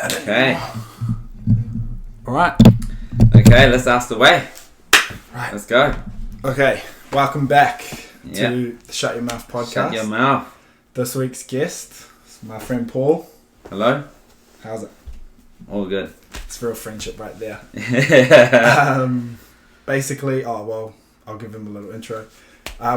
Okay. Alright. Okay, let's ask the way. Right. Let's go. Okay, welcome back Yeah. to the Shut Your Mouth podcast. Shut your mouth. This week's guest is my friend Paul. Hello? How's it? All good. It's real friendship right there. Yeah. Basically, I'll give him a little intro.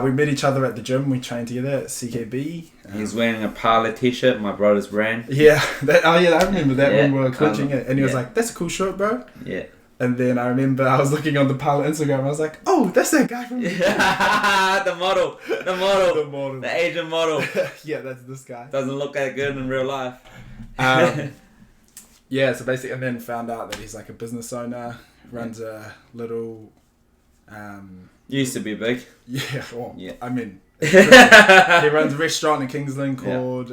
We met each other at the gym. We trained together at CKB. He's wearing a Parlor t-shirt, my brother's brand. Yeah, I remember that when we were clinching it. And he was Yeah. like, that's a cool shirt, bro. Yeah. And then I remember I was looking on the Parlor Instagram. I was like, oh, that's that guy from The model. the model. The Asian model. Yeah, that's this guy. Doesn't look that good in real life. Yeah, so basically, and then found out that he's like a business owner, runs a little, Used to be big. yeah, well, Yeah. I mean, he runs a restaurant in Kingsland called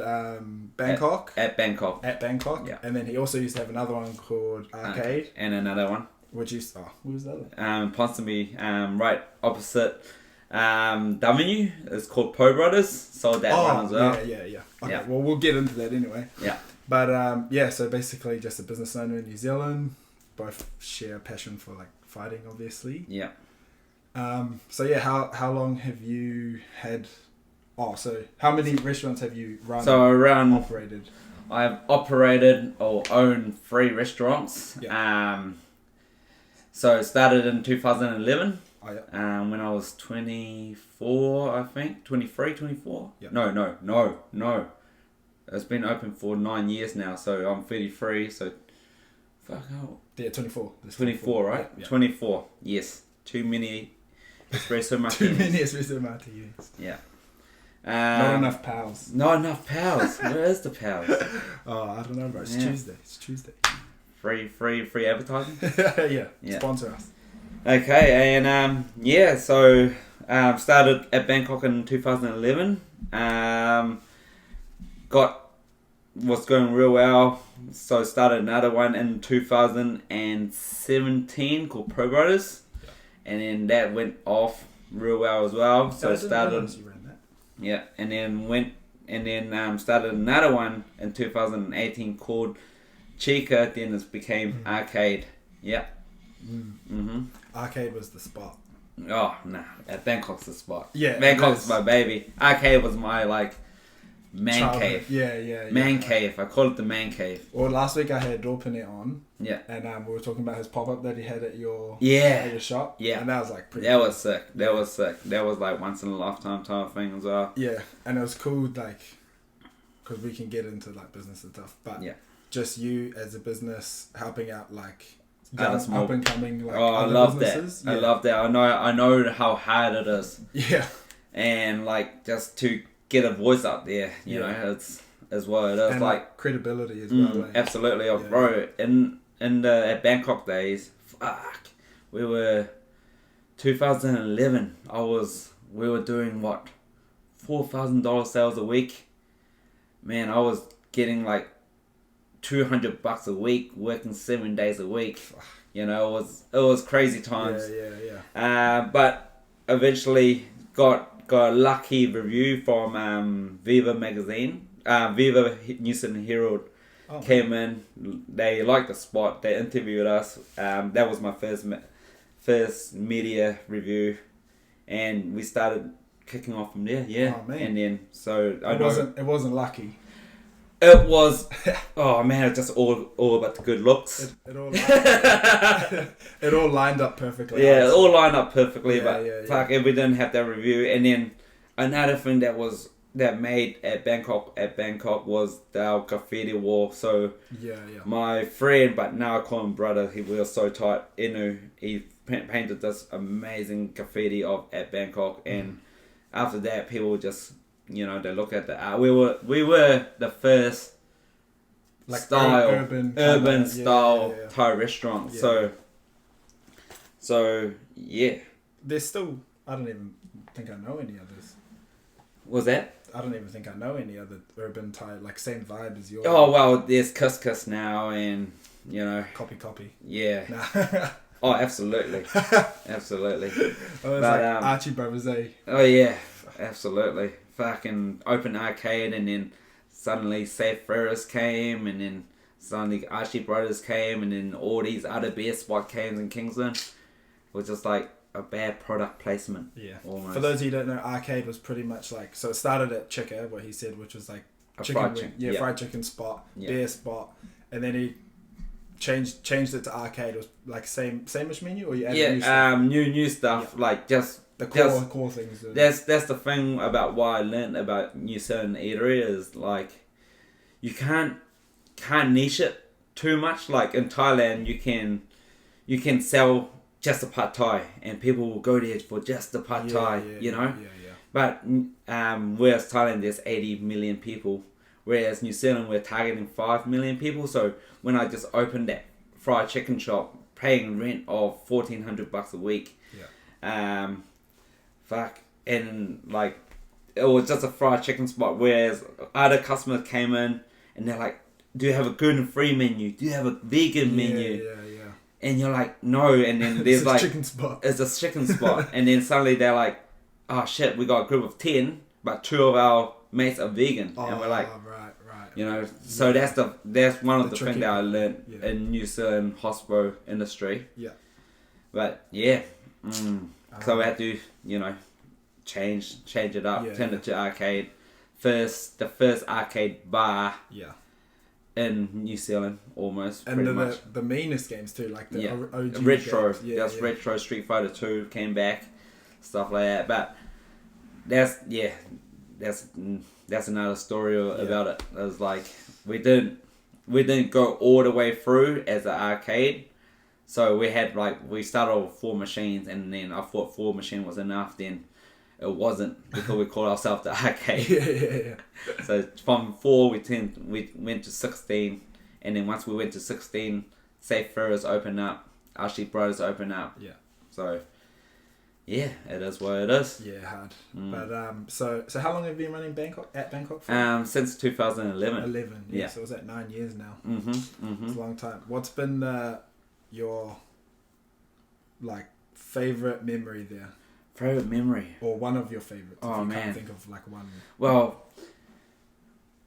Bangkok. At Bangkok. At Bangkok. Yeah. And then he also used to have another one called Arcade, And another one. which is, what was the other? Possibly right opposite W. It's called Po Brothers. Sold that one as well. Yeah. Okay, Yeah. well, we'll get into that anyway. Yeah. But yeah, so basically just a business owner in New Zealand. Both share a passion for like fighting, obviously. Yeah. So yeah, how long have you had? So how many restaurants have you run? So operated. I've operated or owned 3 restaurants. Yeah. So it started in 2011. Oh yeah. When I was 24, I think 23, 24. Yeah. No. It's been open for 9 years now. So I'm 33. So fuck out. Yeah, 24. There's 24, right? Yeah. 24. Yes. Too many espresso martinis. Too many espresso martinis. Yeah. Not enough pals. Not enough pals. Where is the pals? Oh, I don't know, bro. It's Yeah. Tuesday. It's Tuesday. Free advertising. Yeah. Sponsor us. Okay, and so started at Bangkok in 2011. Was going real well, so started another one in 2017 called Pro Brothers, and then that went off real well as well. So I didn't started. realize you ran that. Yeah, and then started another one in 2018 called Chica. Then it became Arcade. Yeah. Arcade was the spot. Oh nah, at Bangkok's the spot. Yeah, Bangkok's my baby. Arcade was my man Childhood. cave. Yeah. Man cave. I call it the man cave. Well, last week I had Dorpinette on. Yeah. And we were talking about his pop up that he had at your shop. Yeah. And that was like pretty. That was sick. That was sick. That was like once in a lifetime type of thing as well. Yeah, and it was cool, like, because we can get into like business and stuff, but Yeah. just you as a business helping out like Other small- up and coming like Oh, I other love businesses. that. I love that. I know how hard it is, Yeah, and like just to get a voice out there, you Yeah. know, it's what it is. and like credibility as well. Like. absolutely, Yeah. bro. In the at Bangkok days, we were 2011. We were doing what, $4,000 sales a week. Man, I was getting like $200 a week, working 7 days a week. You know, it was crazy times. Yeah. But eventually got a lucky review from Viva magazine. Viva News and Herald Oh, came in. They liked the spot. They interviewed us. That was my first media review, and we started kicking off from there. Yeah, Oh, man. and then so I It wasn't lucky. It was. Oh man, it's just all about the good looks. It all it all lined up perfectly. Yeah, it all lined up perfectly, Yeah, but yeah. fuck, if we didn't have that review. And then another thing that made at Bangkok was our graffiti wall. So Yeah. my friend, but now I call him brother, we were so tight. He painted this amazing graffiti at Bangkok, and after that, people just, you know, they look at the art. We were the first Like style urban style yeah. Thai restaurant. Yeah. So yeah. There's still. I don't even think I know any others. Was that? I don't even think I know any other urban Thai, like same vibe as yours. Oh well, there's Couscous now, and you know. Copy. Yeah. Nah. Oh, absolutely, absolutely. Oh, it's But, like Archie Brothers, eh? Oh yeah, absolutely. Fucking open arcade, and then suddenly Safe Ferris came, and then suddenly Archie Brothers came, and then all these other beer spot came in Kingsland. It was just like a bad product placement. Yeah. Almost. For those of you who don't know, arcade was pretty much like, so it started at Chicka, what he said, which was like fried chicken. Yeah, fried chicken spot, beer spot, and then he changed it to arcade. It was like same-ish menu, or you added new stuff? New stuff, like just the core things. That's the thing about what I learned about New Zealand eatery is like you can't niche it too much. Like in Thailand, you can sell just a pad thai, and people will go there for just the pad thai, you know. But whereas Thailand, there's 80 million people, whereas New Zealand, we're targeting 5 million people. So when I just opened that fried chicken shop, paying rent of $1,400 a week, and like it was just a fried chicken spot. Whereas other customers came in and they're like, "Do you have a gluten-free menu? Do you have a vegan menu?" And you're like, "No." And then there's it's like, chicken spot. It's a chicken spot. And then suddenly they're like, "Oh shit, we got a group of 10, but 2 of our mates are vegan." And we're like, right. You know, so that's one of the things that I learned in New Zealand hospo industry. Yeah. But yeah, so we had to, you know, change it up, turn it to arcade. The first arcade bar. Yeah. In New Zealand, almost and pretty much. The meanest games too, like the OG retro. Games. Retro Street Fighter 2 came back, stuff like that. But that's another story about it. It was like we didn't go all the way through as an arcade. So we started with 4 machines, and then I thought 4 machine was enough. Then it wasn't, because we called ourselves the arcade. So from 4 we went to 16, and then once we went to 16, Safe Ferris opened up, Archie Brothers opened up. Yeah. So yeah, it is what it is. Yeah, hard. But so how long have you been running AtBangkok for? Since 2011. 11. Yeah. So was that 9 years now? Mm-hmm. It's a long time. What's been your like favorite memory there? Favorite memory, or one of your favorites? Oh, if you man, can't think of like one. Well,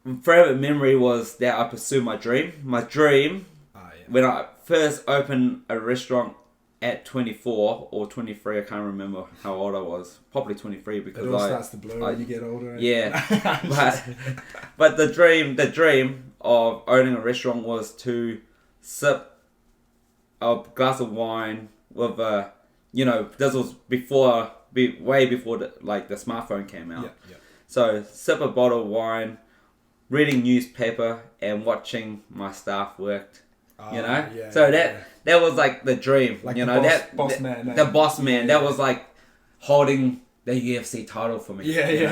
favorite memory was that I pursued my dream. My dream, when I first opened a restaurant at 24 or 23, I can't remember how old I was. Probably 23, because it all starts to blur when you get older. Yeah, but the dream of owning a restaurant was to sip a glass of wine with a, you know, this was way before the smartphone came out. Yeah. So sip a bottle of wine, reading newspaper, and watching my staff work. You know, that was like the dream. Like, you the know, boss man. The boss man. That was like holding the UFC title for me. Yeah.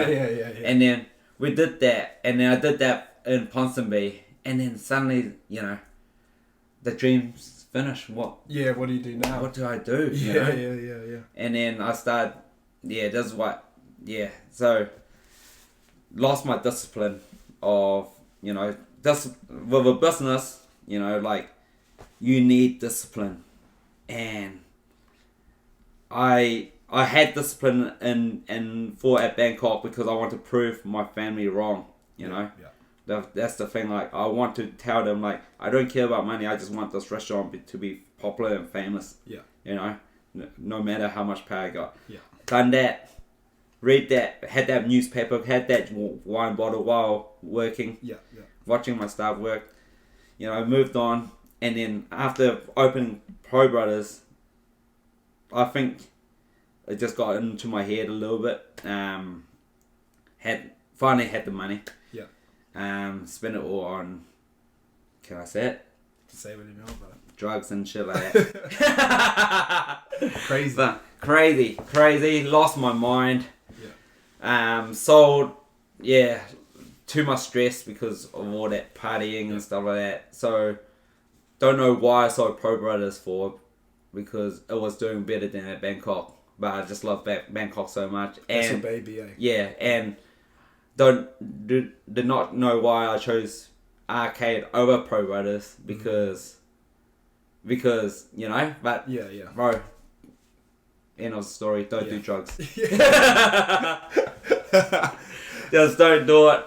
And then we did that, and then I did that in Ponsonby, and then suddenly, you know, the dream's finished. What? Yeah. What do you do now? What do I do? Yeah. And then I started. Yeah, this is what. Yeah, so lost my discipline of, you know, with a business. You know, like, you need discipline, and I had discipline for AtBangkok because I want to prove my family wrong. You know, that's the thing. Like, I want to tell them, like, I don't care about money. I just want this restaurant to be popular and famous. Yeah, you know, no matter how much power I got. Yeah, done that. Read that. Had that newspaper. Had that wine bottle while working. Yeah. Watching my staff work. You know, I moved on, and then after opening Pro Brothers, I think it just got into my head a little bit. Finally had the money. Yeah. Spent it all on. Can I say it? Say what you know about it. Drugs and shit like that. Crazy. But crazy. Lost my mind. Yeah. Sold. Yeah. Too much stress because of all that partying and stuff like that. So, don't know why I sold Pro Brothers for, because it was doing better than AtBangkok. But I just love Bangkok so much. That's your baby, eh? Yeah, and did not know why I chose arcade over Pro Brothers because you know. But bro, end of the story. Don't do drugs. Just don't do it.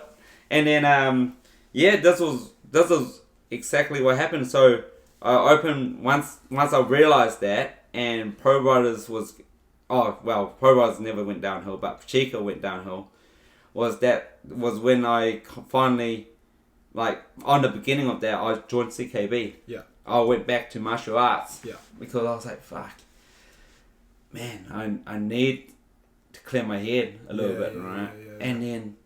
And then, this was exactly what happened. So I opened once I realized that, and Pro Brothers was, Pro Brothers never went downhill, but Chica went downhill. Was when I finally, like, on the beginning of that, I joined CKB. Yeah. I went back to martial arts. Yeah. Because I was like, fuck, man, I need to clear my head a little bit, right? Yeah. And then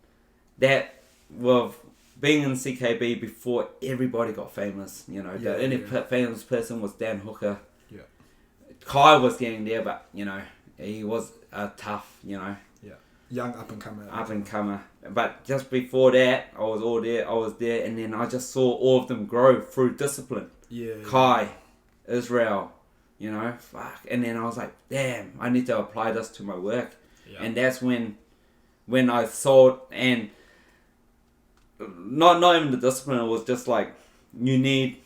that, well, being in CKB before everybody got famous, the only famous person was Dan Hooker. Yeah. Kai was getting there, but, he was tough, Yeah. Young up and comer. But just before that, I was there, and then I just saw all of them grow through discipline. Yeah. Kai, Israel, fuck. And then I was like, damn, I need to apply this to my work. Yeah. And that's when I saw, and not even the discipline, it was just like, you need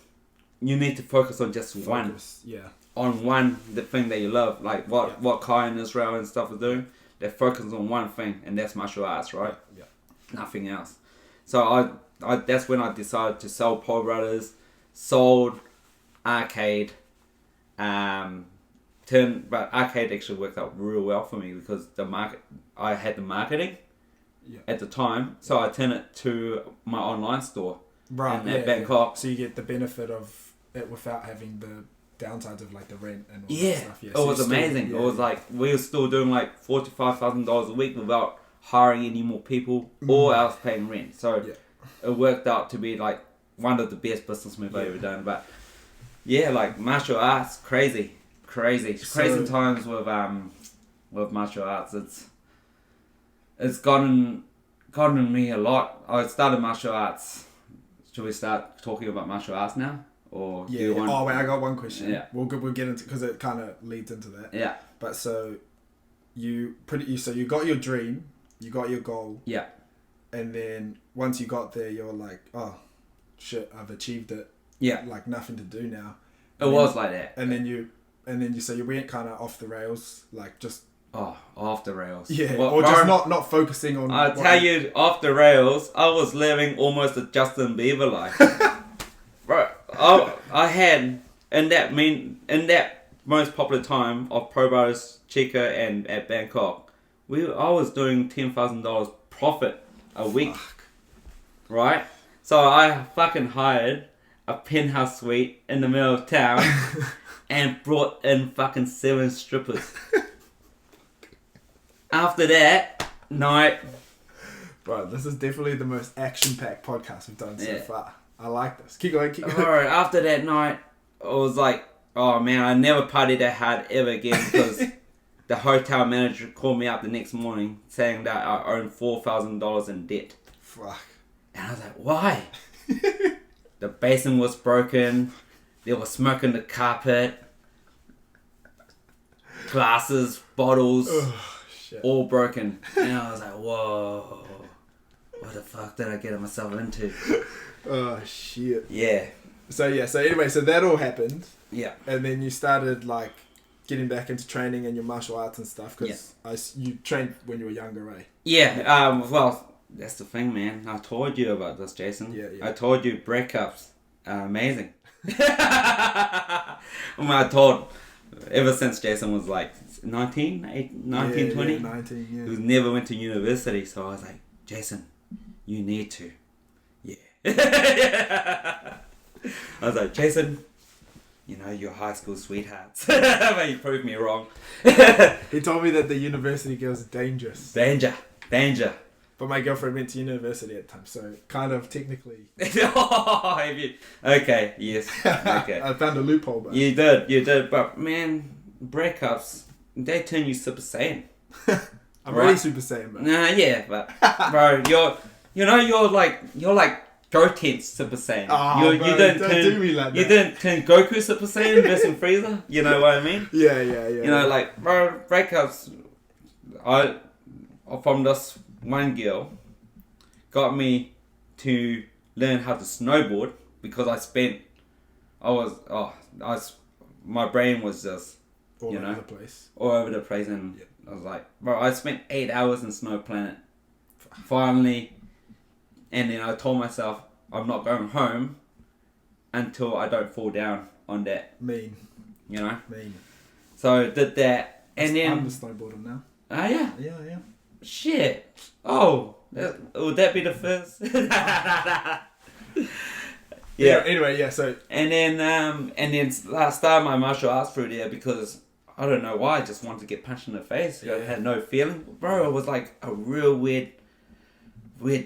to focus on just one. Yeah. On one, the thing that you love. Like what Kai and Israel and stuff are doing. They're focused on one thing, and that's martial arts, right? Yeah. Nothing else. So I that's when I decided to sell Paul Brothers, sold Arcade, but Arcade actually worked out real well for me because I had the marketing at the time, so I turned it to my online store. Right. At Bangkok. So you get the benefit of it without having the downsides of like the rent and all that stuff. Yeah, it was amazing. It was like we were still doing like $4,000 to $5,000 a week without hiring any more people or else paying rent. So it worked out to be like one of the best business moves I've ever done. But like martial arts, crazy times with martial arts. It's gotten me a lot. I started martial arts. Should we start talking about martial arts now? Or Oh wait, I got one question. Yeah, we'll get into, because it kind of leads into that. Yeah. But so you got your dream, you got your goal. Yeah. And then once you got there, you're like, oh shit, I've achieved it. Yeah. Like nothing to do now. It was like that. And then you went kind of off the rails, like just. Oh, off the rails. Yeah, or just not focusing on. I tell you, off the rails, I was living almost a Justin Bieber life. Bro, I had in that most popular time of Pro Brothers, Chica, and at Bangkok, I was doing $10,000 profit a week. Fuck. Right? So I fucking hired a penthouse suite in the middle of town and brought in fucking 7 strippers. After that night... Bro, this is definitely the most action-packed podcast we've done so far. I like this. Keep going. Alright, after that night, I was like, oh man, I never partied that hard ever again because the hotel manager called me up the next morning saying that I owned $4,000 in debt. Fuck. And I was like, why? The basin was broken. There was smoke in the carpet. Glasses, bottles, all broken. And I was like, whoa. What the fuck did I get myself into? Oh shit. Yeah. So anyway, so that all happened. Yeah. And then you started like getting back into training and your martial arts and stuff because you trained when you were younger, right? Yeah. Well, that's the thing, man. I told you about this, Jason. Yeah. I told you Breakups are amazing. I told ever since Jason was like 19, 20. 19, yeah. He never went to university, so I was like, Jason, you need to. Yeah. I was like, Jason, your high school sweethearts. But you proved me wrong. He told me that the university girls are dangerous. Danger. But my girlfriend went to university at the time, so kind of technically. Okay, yes. Okay. I found a loophole, but. You did. But man, Breakups, they turn you Super Saiyan. I'm already Super Saiyan, bro. Nah, yeah, but bro, you're like Goten's Super Saiyan. Oh, you didn't do me like that. You didn't turn Goku Super Saiyan versus Frieza. You know what I mean? Yeah. Like bro, Breakups. From this one girl, got me to learn how to snowboard because my brain was just all over the place. All over the place, and I was like, bro, I spent 8 hours in Snow Planet. Finally, and then I told myself I'm not going home until I don't fall down on that. Mean. You know. Mean. So did that, and then I'm just snowboarding now. Oh yeah. Yeah. Shit. Oh, would that be the first? Yeah. Anyway, yeah. So and then I started my martial arts through there because I don't know why I just wanted to get punched in the face. I had no feeling, bro. It was like a real weird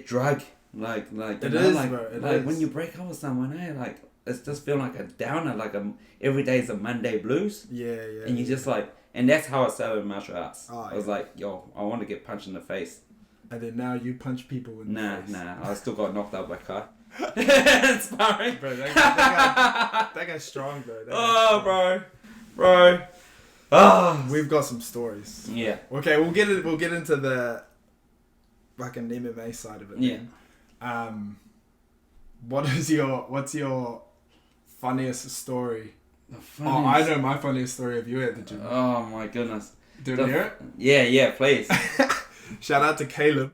drug. Like it is, bro. Like when you break up with someone, like it's just feeling like a downer. Like every day is a Monday blues. Yeah. And you just like, and that's how I started martial arts. Oh, I was like, yo, I want to get punched in the face. And then now you punch people in the face. Nah. I still got knocked out by Kai. Sorry. Bro, that guy's strong, though. Bro. Oh. We've got some stories. Yeah. Okay, we'll get into the fucking MMA side of it. Yeah. What's your funniest story? Oh, I know my funniest story of you at the gym. Oh my goodness. Do you want to hear Yeah, it? please. Shout out to Caleb.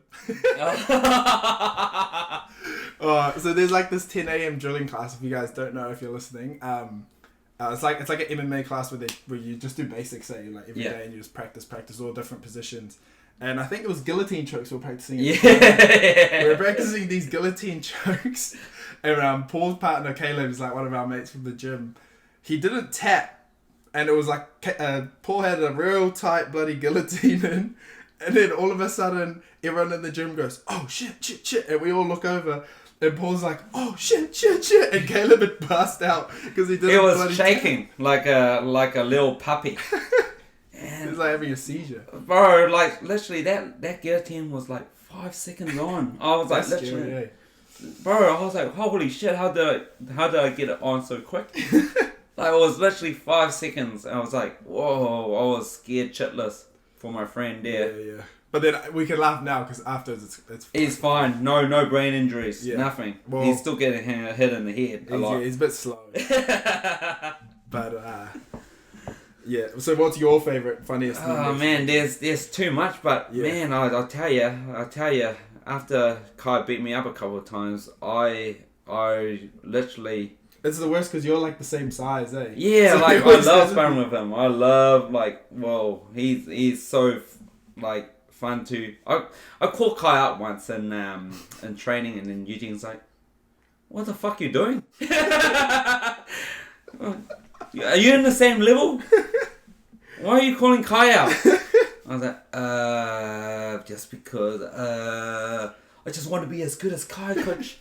So there's like this 10 a.m. drilling class. If you guys don't know, if you're listening, it's like an MMA class where you just do basics, like every day, and you just practice all different positions. And I think it was guillotine chokes we were practicing. We were practicing these guillotine chokes, and Paul's partner Caleb is like one of our mates from the gym. He didn't tap, and it was like Paul had a real tight bloody guillotine in. And then all of a sudden, everyone in the gym goes, "Oh shit!" And we all look over, and Paul's like, "Oh shit!" And Caleb had passed out because he didn't. He was shaking like a little puppy. And he was like having a seizure. Bro, like literally that guillotine was like 5 seconds on. I was like, literally, scary, bro. I was like, holy shit! How did I get it on so quick? Like it was literally 5 seconds. And I was like, whoa! I was scared shitless. For my friend there. Yeah. But then we can laugh now because afterwards it's he's fine. No brain injuries. Yeah. Nothing. Well, he's still getting hit in the head a lot. Yeah, he's a bit slow. But yeah. So what's your favorite, funniest? Oh man, there's too much. But man, I'll tell you. After Kai beat me up a couple of times, I literally. It's the worst because you're like the same size, eh? Yeah, so like I love sparring with him. I love he's so like fun to. I called Kai out once in training, and then Eugene's like, "What the fuck you doing? Are you in the same level? Why are you calling Kai out?" I was like, just because I just want to be as good as Kai, coach.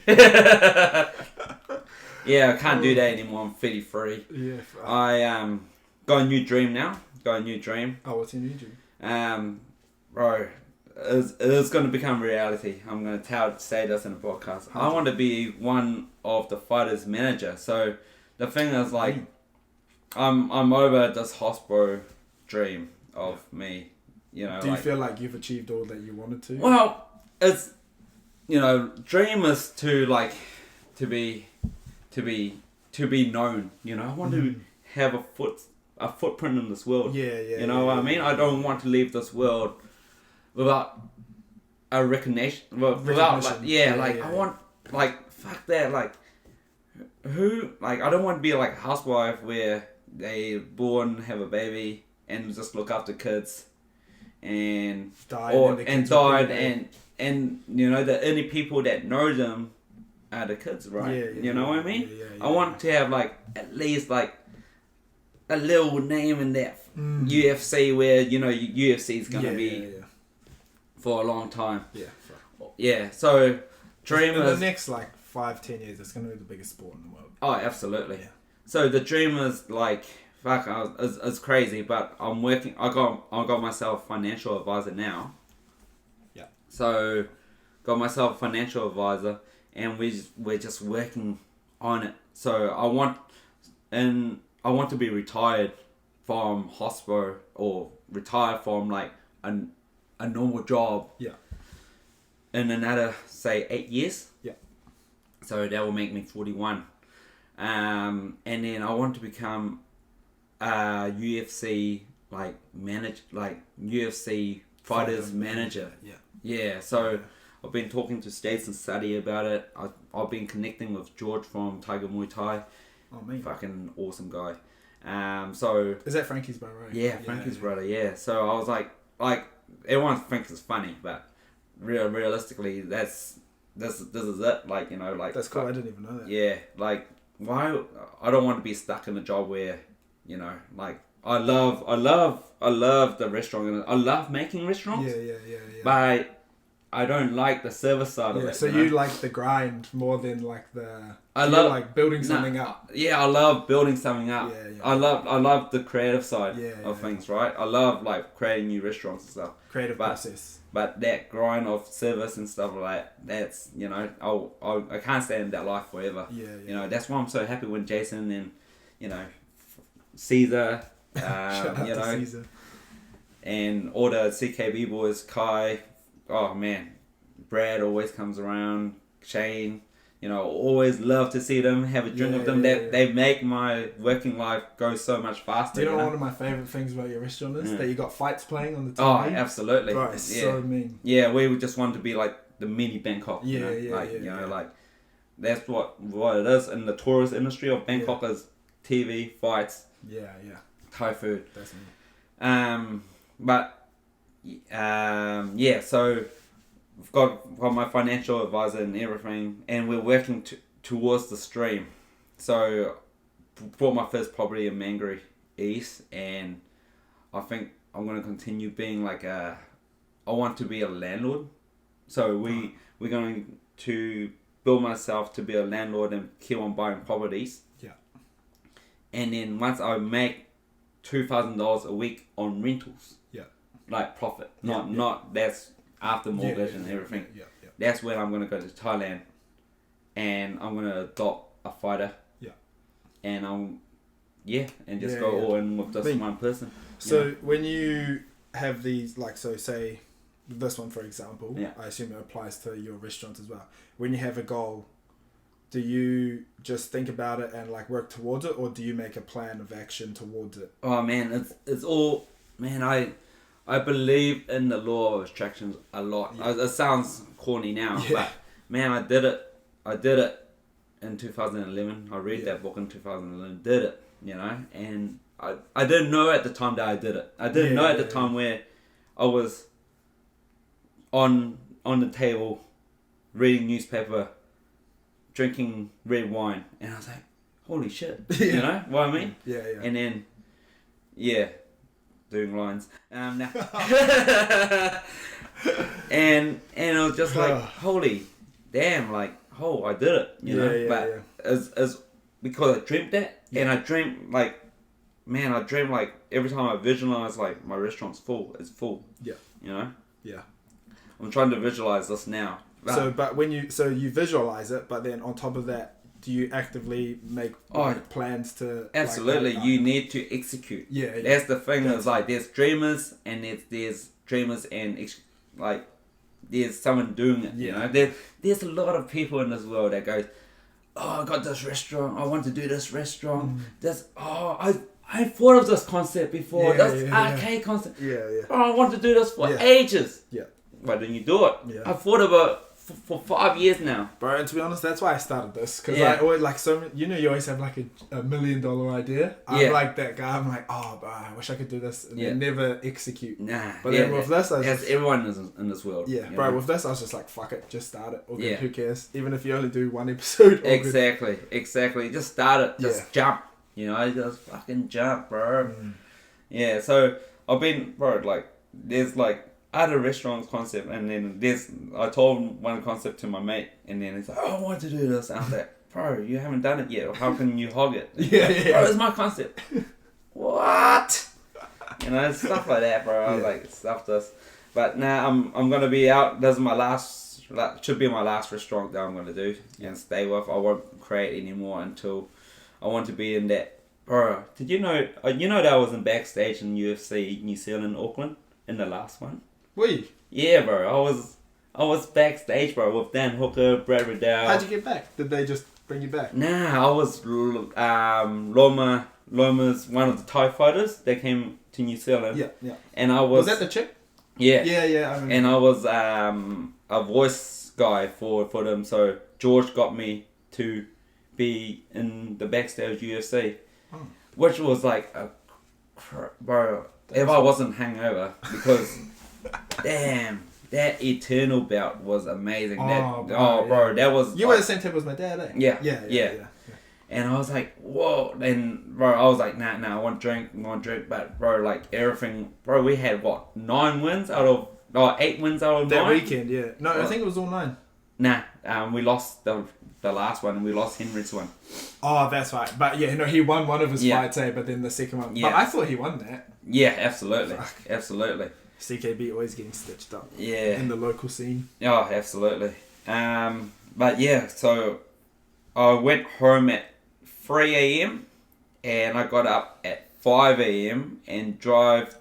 Yeah, I can't do that anymore. I'm 33. Yeah. I got a new dream now. Oh, what's your new dream? Bro, it is going to become reality. I'm going to say this in a podcast. I want to be one of the fighters' manager. So the thing is, like, I'm over this hospital dream of me. You know. Do you feel like you've achieved all that you wanted to? Well, it's dream is to be known, I want to have a footprint in this world. Yeah. You know what I mean? I don't want to leave this world without a recognition. Without I want fuck that. I don't want to be like a housewife where they born, have a baby, and just look after kids, and died, and the only people that know them are the kids, right? You know what I mean? I want to have at least a little name in that UFC where UFC is gonna be for a long time. Yeah. So dream in is the next 5-10 years, it's gonna be the biggest sport in the world. Oh, absolutely. Yeah. So the dream is it's crazy, but I'm working. I got myself a financial advisor now. Yeah. So got myself a financial advisor. And we're just working on it. So I want to be retired from hospital or retired from a normal job. Yeah. In another 8 years. Yeah. So that will make me 41. And then I want to become a UFC UFC fighters manager. Yeah. Yeah. So. I've been talking to States and Sadie about it. I've been connecting with George from Tiger Muay Thai. Oh, man. Fucking awesome guy. So is that Frankie's brother? Right? Yeah, Frankie's brother. Yeah. So I was like everyone thinks it's funny, but realistically, this is it. Like, you know, like that's cool. I didn't even know that. Yeah, like why I don't want to be stuck in a job where, you know, like I love the restaurant and I love making restaurants. Yeah. But I don't like the service side of it. So you like the grind more than like I love like building something up. Yeah, I love building something up. Yeah. I love the creative side of things, right? I love like creating new restaurants and stuff. Creative process. But that grind of service and stuff like that's, you know, I can't stay in that life forever. Yeah. You know, that's why I'm so happy when Jason and, you know, Caesar, Shout out you to know, Caesar. and all the CKB boys, Kai, oh man, Brad always comes around, Shane, you know, always love to see them, have a drink with them. They make my working life go so much faster. Do you know one of my favourite things about your restaurant is that you got fights playing on the TV? Oh, absolutely. Bro, it's so mean. Yeah, we just want to be like the mini Bangkok. You know, like that's what it is in the tourist industry of Bangkok is TV, fights, Thai food. Definitely. So I've got my financial advisor and everything, and we're working towards the stream. So bought my first property in Mangere East, and I think I'm going to continue being like I want to be a landlord. So we're going to build myself to be a landlord and keep on buying properties. Yeah. And then once I make $2,000 a week on rentals. Yeah. Like profit. Not that's after mortgage and everything. Yeah. That's when I'm gonna go to Thailand and I'm gonna adopt a fighter. Yeah. And just go all in with this one person. So when you have these, like, so say this one for example, I assume it applies to your restaurant as well. When you have a goal, do you just think about it and like work towards it, or do you make a plan of action towards it? Oh man, it's all, man, I believe in the law of attraction a lot. It sounds corny now, but man, I did it in 2011. I read that book in 2011, did it, you know, and I didn't know at the time that I did it. I didn't know at the time where I was on the table reading newspaper, drinking red wine, and I was like, holy shit, you know what I mean? Yeah. And then, doing lines. And it was just like, holy damn, like, I did it, you know? But as because I dreamt that, and I dreamt like, man, I dream like every time I visualize like my restaurant's full, it's full. Yeah. You know? Yeah. I'm trying to visualize this now. But when you visualize it, but then on top of that, do you actively make plans to? Absolutely, you need to execute. Yeah. That's the thing. Is like there's dreamers and there's dreamers and like there's someone doing it. You know, there's a lot of people in this world that goes, I got this restaurant. I want to do this restaurant. I thought of this concept before. This arcade concept. I want to do this for ages. Yeah. Why didn't you do it? Yeah. I thought about it for 5 years now. Bro, and to be honest, that's why I started this. Because I always, like, you always have, like, a $1 million idea. I'm like that guy. I'm like, bro, I wish I could do this. And then never execute. Nah. But then with this, I was just... everyone is in this world. Yeah, bro, with this, I was just like, fuck it. Just start it. Or who cares? Even if you only do one episode. Exactly. Just start it. Just jump. You know, just fucking jump, bro. Yeah, so I've been, bro, like, there's, like, I had a restaurant concept, and then I told one concept to my mate, and then he's like, I want to do this. And I was like, bro, you haven't done it yet. How can you hog it? Bro, it's my concept. What? You know, stuff like that, bro. I was like, stuff this. But now I'm going to be out. This is should be my last restaurant that I'm going to do and stay with. I won't create anymore until I want to be in that. Bro, did you know that I was in backstage in UFC New Zealand, Auckland, in the last one? Were you? Yeah, bro. I was backstage, bro, with Dan Hooker, Brad Riddell. How'd you get back? Did they just bring you back? Nah, I was Loma's one of the Thai fighters that came to New Zealand. Yeah. And I was... Was that the chick? Yeah. Yeah, I remember. And I was a voice guy for them. So George got me to be in the backstage UFC, which was like bro. If I wasn't hungover, because damn, that Eternal belt was amazing. Bro, that was. You were the same table as my dad, eh? Yeah. And I was like, whoa. And bro, I was like, nah, I want to drink. But bro, like everything, bro, we had what, 8 wins out of 9? That weekend, yeah. No, I think it was all 9. Nah, we lost the last one, and we lost Henry's one. Oh, that's right. But yeah, no, he won one of his fights, but then the second one. Yeah. But I thought he won that. Yeah, absolutely. Absolutely. CKB always getting stitched up. Yeah. In the local scene. Oh, absolutely. But yeah, so I went home at 3 a.m. and I got up at 5 a.m. and Ubered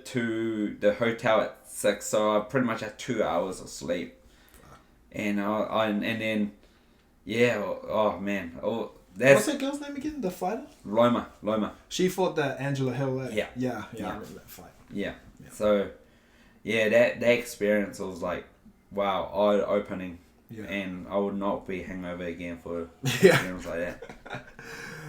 to the hotel at 6. So I pretty much had 2 hours of sleep. And what's that girl's name again? The fighter? Loma. She fought the Angela Hill. Yeah. I remember that fight. Yeah. So, yeah, that experience was like, wow, eye-opening. Yeah. And I would not be hangover again for experience like that.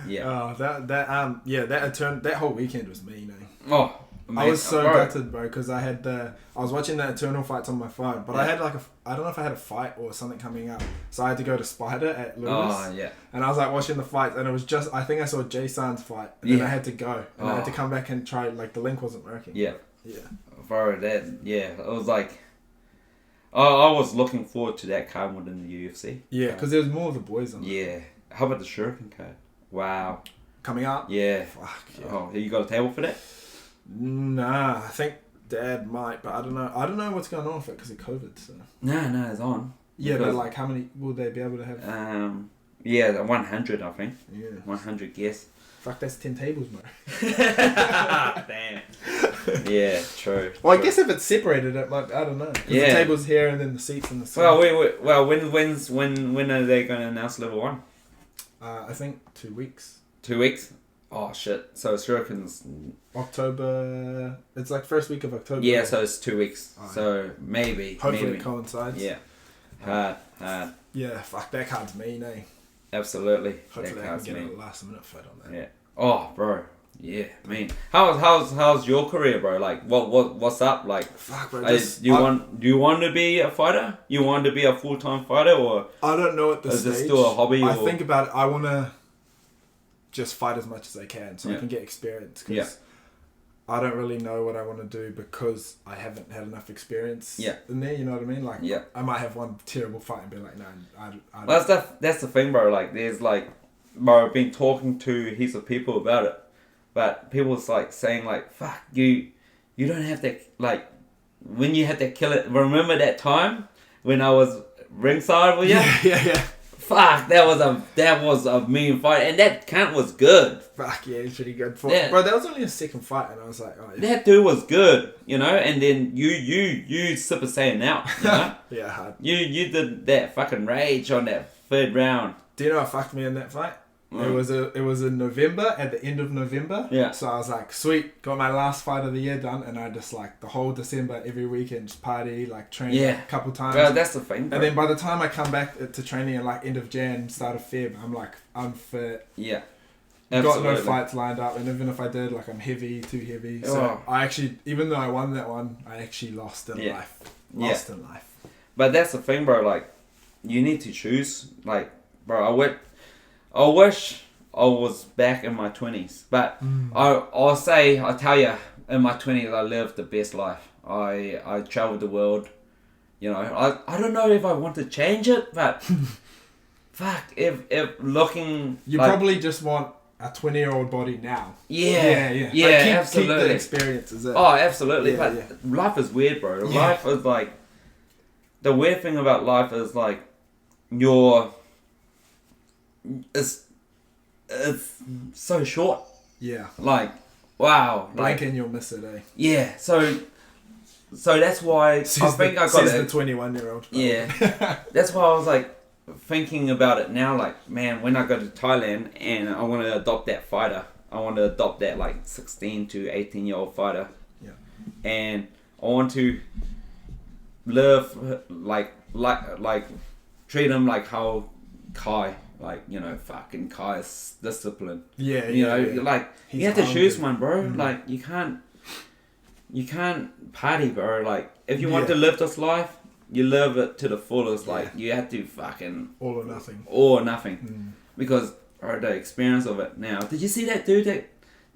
Yeah. Oh, that whole weekend was mean, eh? Oh, I was so gutted, bro, because I was watching the Eternal fights on my phone, but I had I don't know if I had a fight or something coming up, so I had to go to Spider at Lewis. Oh, yeah. And I was like watching the fights, and it was just, I think I saw Jay San's fight, and then I had to go, and I had to come back and try, like the link wasn't working. Yeah. Yeah. Bro, it was like, I was looking forward to that card within the UFC. Yeah, because there was more of the boys on it. Yeah. How about the Shuriken card? Wow. Coming up? Yeah. Fuck, yeah. Oh, you got a table for that? Nah, I think Dad might, but I don't know. I don't know what's going on with it because of COVID. So. No, it's on. Yeah, but like, how many will they be able to have? 100, I think. Yeah. 100 guests. Fuck, that's 10 tables, bro. Damn. Yeah, true. Well, I guess if it's separated, it might. I don't know. Yeah. The tables here and then the seats in the side. Well, when are they going to announce level 1? I think 2 weeks. 2 weeks. Oh shit! So Shurikens. October. It's like first week of October. Yeah, so it's 2 weeks. Oh, so maybe. Hopefully it coincides. Yeah. Hard. Yeah, fuck, that card's mean, eh? Absolutely. Hopefully I can get a last minute fight on that. Yeah. Oh, bro. Yeah, mean. How's your career, bro? Like, what's up? Like, fuck, bro. Do you want to be a fighter? You want to be a full-time fighter, or I don't know at this stage. Is it still a hobby? I think about it. I want to just fight as much as I can so I can get experience. Because I don't really know what I want to do because I haven't had enough experience in there. You know what I mean? Like, I might have one terrible fight and be like, no, I don't. Well, that's the thing, bro. Like, there's like, bro, I've been talking to heaps of people about it, but people's like saying like, fuck, you don't have to, like, when you had to kill it. Remember that time when I was ringside with you? Yeah. Fuck, that was a mean fight, and that cunt was good. Fuck yeah, he's pretty good. Bro, that was only a second fight, and I was like, oh yeah. That dude was good, you know. And then you Super Saiyan out, you know. Yeah, hard. You did that fucking rage on that third round. Do you know what fucked me in that fight? It was in November, at the end of November. Yeah. So I was like, sweet, got my last fight of the year done, and I just like the whole December, every weekend, just party, like train a couple times. Well, that's the thing, bro. And then by the time I come back to training in like end of Jan, start of Feb, I'm like unfit. Yeah. Absolutely. Got no fights lined up, and even if I did, like I'm too heavy. So I actually, even though I won that one, I actually lost in life. Lost in life. But that's the thing, bro. Like, you need to choose. Like, bro, I wish I was back in my 20s. But I'll tell you, in my 20s, I lived the best life. I traveled the world. You know, I don't know if I want to change it, but fuck, if looking... You probably just want a 20-year-old body now. Yeah, like absolutely. Keep the experiences. Oh, absolutely. But life is weird, bro. Yeah. Life is like... The weird thing about life is like... It's so short. Yeah. Like, wow. Blink and you'll miss it, eh? Yeah. So that's why I think I got it. The 21-year-old. Yeah. That's why I was like thinking about it now. Like, man, when I go to Thailand and I want to adopt that fighter, I want to adopt that like 16 to 18-year-old fighter. Yeah. And I want to live like treat him like how Kai, like, you know, fucking Kai is disciplined. Yeah, you know, yeah. like He's you have to hungry. choose one, bro. Like you can't party, bro. Like if you want to live this life, you live it to the fullest. Like you have to fucking all or nothing. All or nothing, because bro, the experience of it now. Did you see that dude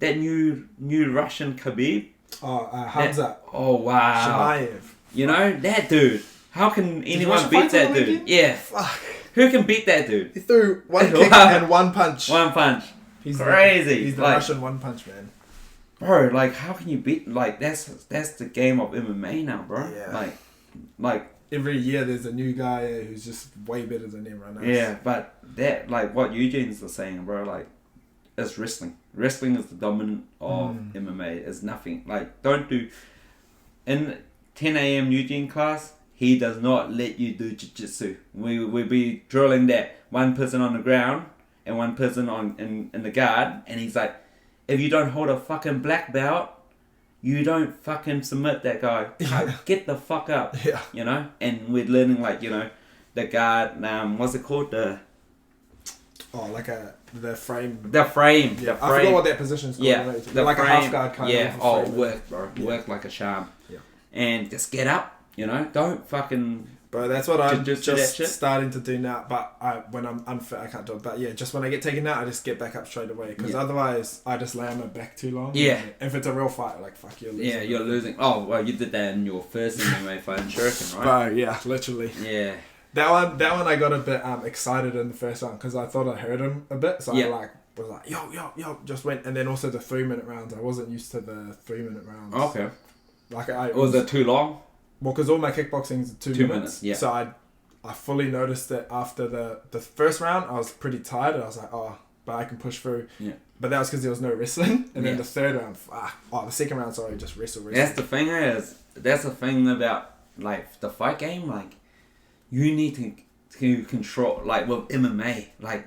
that new Russian Khabib? Oh, Hamza. Oh wow. Shemaev. You know that dude. How can anyone beat that dude? Again? Yeah. Fuck. Who can beat that dude? He threw one kick and one punch. One punch. He's crazy. He's the like, Russian one punch man. Bro, like how can you beat? Like that's the game of MMA now, bro. Yeah. Like every year there's a new guy who's just way better than everyone else. Yeah, but that like what Eugene's saying, bro. Like it's wrestling. Wrestling is the dominant of MMA. It's nothing. Like don't do in 10 a.m. Eugene class. He does not let you do jiu-jitsu. We be drilling that one person on the ground and one person in the guard, and he's like, if you don't hold a fucking black belt, you don't fucking submit that guy. Get the fuck up. Yeah. You know? And we're learning like, you know, the guard, what's it called? The frame. The frame. Yeah. The frame. I forgot what that position's called. Yeah. The like frame, a half guard kind of. Yeah. Work, bro. Yeah. Work like a charm. Yeah. And just get up. You know, don't fucking. Bro, that's what I'm just that starting to do now. But when I'm unfit, I can't do it. But yeah, just when I get taken out, I just get back up straight away. Because otherwise, I just lay on my back too long. Yeah. If it's a real fight, like fuck, you're losing. Yeah, you're losing. Oh well, you did that in your first MMA fight in Shuriken, right? Bro, yeah, literally. Yeah. That one, I got a bit excited in the first round because I thought I heard him a bit. So I was like, yo, just went. And then also the 3-minute rounds. I wasn't used to the 3-minute rounds. Okay. Like was it too long? Well, because all my kickboxing's 2 minutes. Yeah. So I fully noticed that after the first round, I was pretty tired. And I was like, but I can push through. Yeah. But that was because there was no wrestling. And then the third round, the second round, sorry, just wrestle. That's the thing about like the fight game. Like you need to control. Like with MMA, like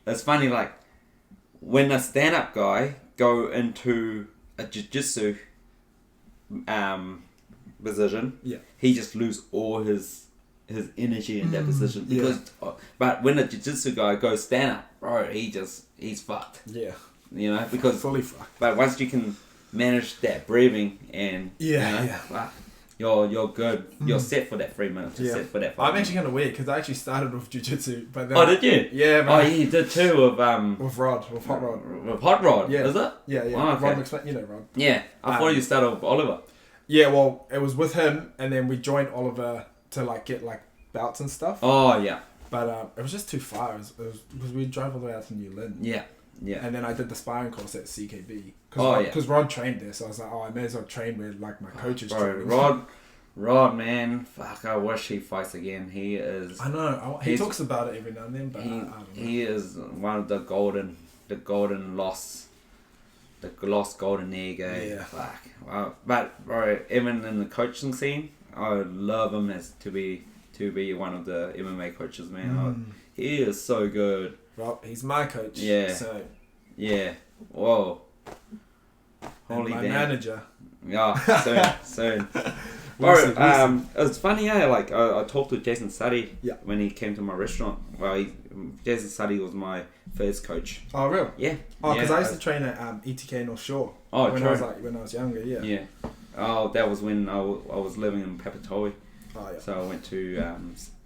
it's funny. Like when a stand-up guy go into a jiu-jitsu position, he just lose all his energy in that position because but when a jiu-jitsu guy goes stand up, bro, he's fucked. Yeah. You know, because fully fucked. But once you can manage that breathing and you're good. You're set for that 3 minutes. You're set for that 5 I'm minutes. actually kind of weird because I actually started with jiu-jitsu, but then did you? Yeah, bro. Oh, you did too with Hot Rod. With Hot Rod, yeah. Is it? Yeah. Oh, okay. Rod McSwain, you know Rod. Yeah, I thought you started with Oliver. Yeah, well, it was with him, and then we joined Oliver to like get like belts and stuff. Oh yeah. But it was just too far. It was because we drove all the way out to New Lynn. Yeah. Yeah. And then I did the sparring course at CKB. Because Rod trained there, so I was like, I may as well train where like my coaches train. Rod, man, fuck! I wish he fights again. He is. I know. He talks about it every now and then, but I don't know. He is one of the lost golden egg. Yeah. Fuck. Wow. But bro, even in the coaching scene, I would love him to be one of the MMA coaches, man. He is so good. Rob, he's my coach. Yeah. So. Yeah. Whoa. Holy my damn. manager. Yeah. Soon. Bro, it's funny, like I talked to Jason Suddy when he came to my restaurant. Well, Jason Suddy was my first coach. Oh, real? Yeah. Oh, because I used to train at ETK North Shore. Oh, when I was younger. Yeah. Yeah. Oh, that was when I was living in Papatoe. Oh, yeah. So I went to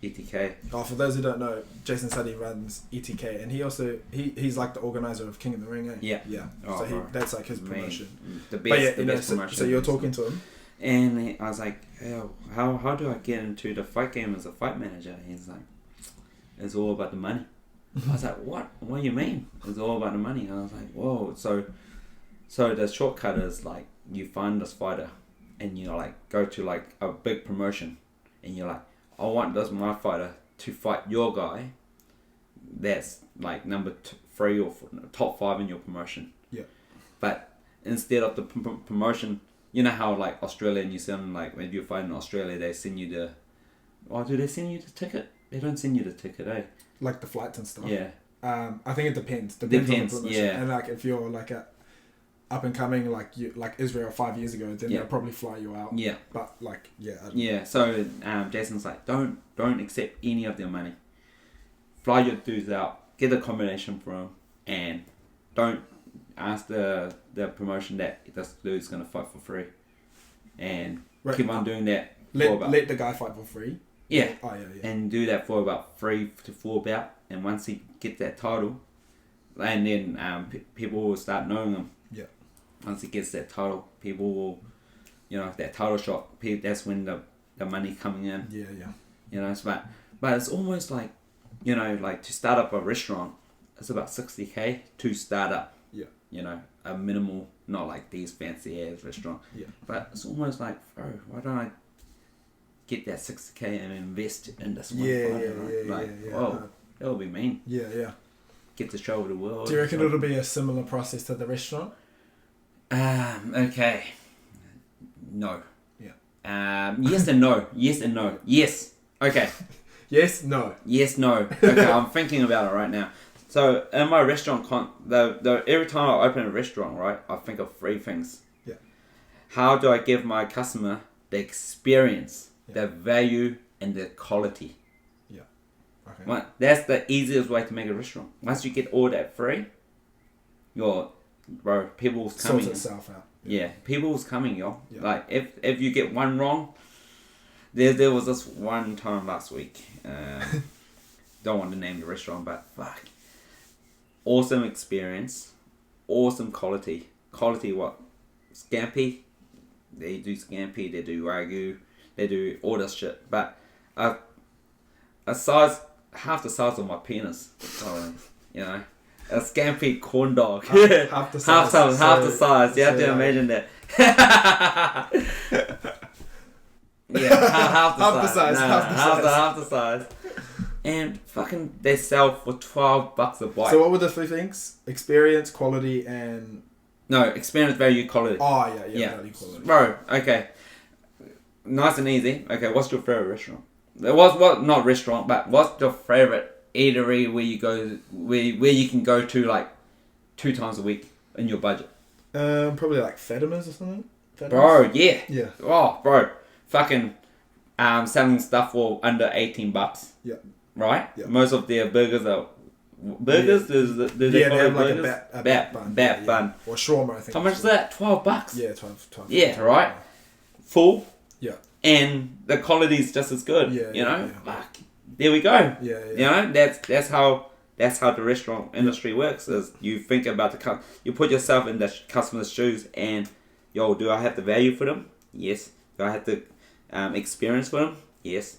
ETK. Oh, for those who don't know, Jason Suddy runs ETK, and he's like the organizer of King of the Ring. Yeah. Yeah. Oh, so that's like his promotion. The best promotion. So you're talking to him. And I was like, how do I get into the fight game as a fight manager? He's like, it's all about the money. I was like, what? What do you mean? It's all about the money. And I was like, whoa. So the shortcut is like, you find this fighter and you like go to like a big promotion and you're like, I want my fighter to fight your guy that's like number 3 or 4, top 5 in your promotion. Yeah. But instead of the promotion, you know how like Australia and New Zealand, like when you fight in Australia, they send you do they send you the ticket? They don't send you the ticket, eh? Like the flights and stuff. Yeah. I think it depends. Depends, on the promotion. yeah. And like if you're like up and coming like Israel 5 years ago, then they'll probably fly you out. Yeah. But like, I don't know. So Jason's like, don't accept any of their money. Fly your dudes out, get a combination for them, and don't ask the promotion that this dude's gonna fight for free, and keep on doing that. Let the guy fight for free. Yeah. Oh yeah. And do that for about 3 to 4 bouts, and once he gets that title, and then people will start knowing him. Yeah. Once he gets that title, people will, that title shot. That's when the money coming in. Yeah. But it's almost like, like to start up a restaurant, it's about 60K to start up. Yeah. A minimal, not like these fancy ass restaurant. Yeah. But it's almost like, bro, why don't I get that 60K and invest in this one fighter? Whoa, that would be mean. Yeah. Get to show the world. Do you reckon it'll be a similar process to the restaurant? Okay. No. Yeah. Yes and no. Yes and no. Yes. Okay. Yes, no. Yes, no. Okay, I'm thinking about it right now. So in my restaurant, every time I open a restaurant, right, I think of 3 things. Yeah. How do I give my customer the experience, the value, and the quality? Yeah. Okay. Right, that's the easiest way to make a restaurant. Once you get all that free, people's coming. Sorts itself out. Yeah, people's coming, yo. Yeah. Like if you get one wrong, there was this one time last week. Don't want to name the restaurant, but fuck. Awesome experience, awesome quality. Quality what? Scampi. They do scampi, they do wagyu, they do all this shit. But a size, half the size of my penis. Sorry, a scampi corn dog. Half the size. Half the size. You have to imagine that. Half the size. Half the size. And fucking they sell for $12 a bite. So what were the 3 things? Experience, quality, and... No, experience, value, quality. Oh, yeah. Value, quality. Bro, okay. Nice and easy. Okay, what's your favourite restaurant? Not restaurant, but what's your favourite eatery where you go, where you can go to like 2 times a week in your budget? Probably like Fatima's or something. Bro, yeah. Yeah. Oh, bro. Fucking selling stuff for under $18. Yeah. Right? Yeah. Most of their burgers are... Burgers? Yeah. They have like burgers? a bat bun. Bun. Or shawarma, I think. How much is that? $12? Yeah, 12. Yeah, right? Full. Yeah. And the quality is just as good. Yeah. Fuck. There we go. Yeah. That's how the restaurant industry works. Is you think about you put yourself in the customer's shoes, and do I have the value for them? Yes. Do I have the experience for them? Yes.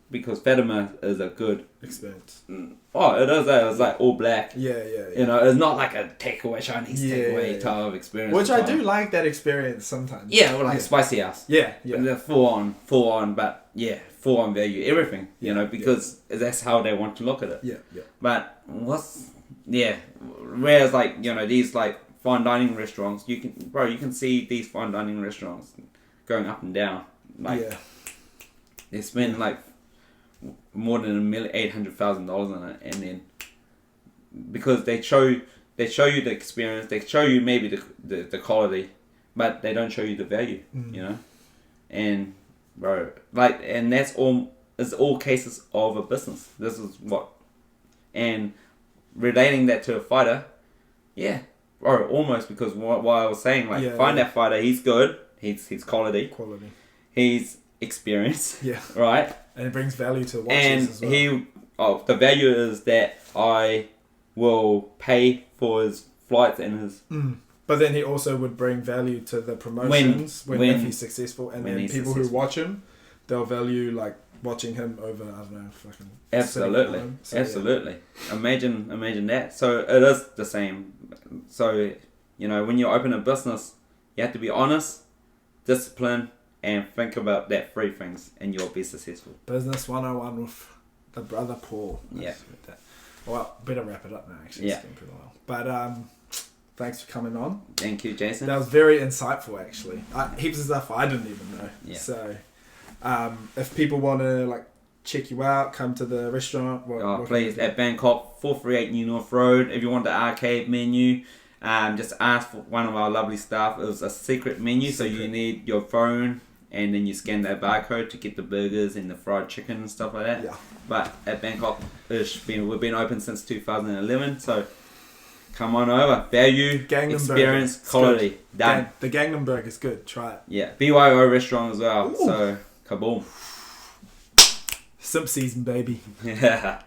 Because Fatima is a good experience. Oh, it is. It's like all black. Yeah. It's not like a takeaway Chinese takeaway type of experience. Which I do like that experience sometimes. Yeah, or like Spicy House. Yeah. But they're full on, but full on value, everything. Because that's how they want to look at it. Yeah. But whereas like these like fine dining restaurants, you can see these fine dining restaurants going up and down. Like they spend like more than $800,000 on it, and then because they show you the experience, they show you maybe the quality, but they don't show you the value, and bro, and that's all cases of a business. This is what, and relating that to a fighter, bro, almost, because what I was saying, find that fighter, he's good, he's quality, he's experienced, right. And it brings value to watchers as well. The value is that I will pay for his flights and his... But then he also would bring value to the promotions if he's successful. And then people who watch him, they'll value like watching him over, I don't know, fucking... Absolutely. Imagine that. So it is the same. So, when you open a business, you have to be honest, disciplined, and think about that 3 things, and you'll be successful. Business 101 with the brother Paul. Yeah. Well, better wrap it up now, actually. Yeah. It's been pretty well. But thanks for coming on. Thank you, Jason. That was very insightful, actually. Heaps of stuff I didn't even know. Yeah. So, if people want to check you out, come to the restaurant. Please, at Bangkok, 438 New North Road. If you want the arcade menu, Just ask for one of our lovely staff. It was a secret menu, so you need your phone and then you scan that barcode to get the burgers and the fried chicken and stuff like that. Yeah. But at Bangkok, we've been open since 2011, so come on over. Value, Gangnam experience, burger. quality. Done. The Gangnam burger is good. Try it. Yeah, BYO restaurant as well. Ooh. So, kaboom. SYMP season, baby. Yeah.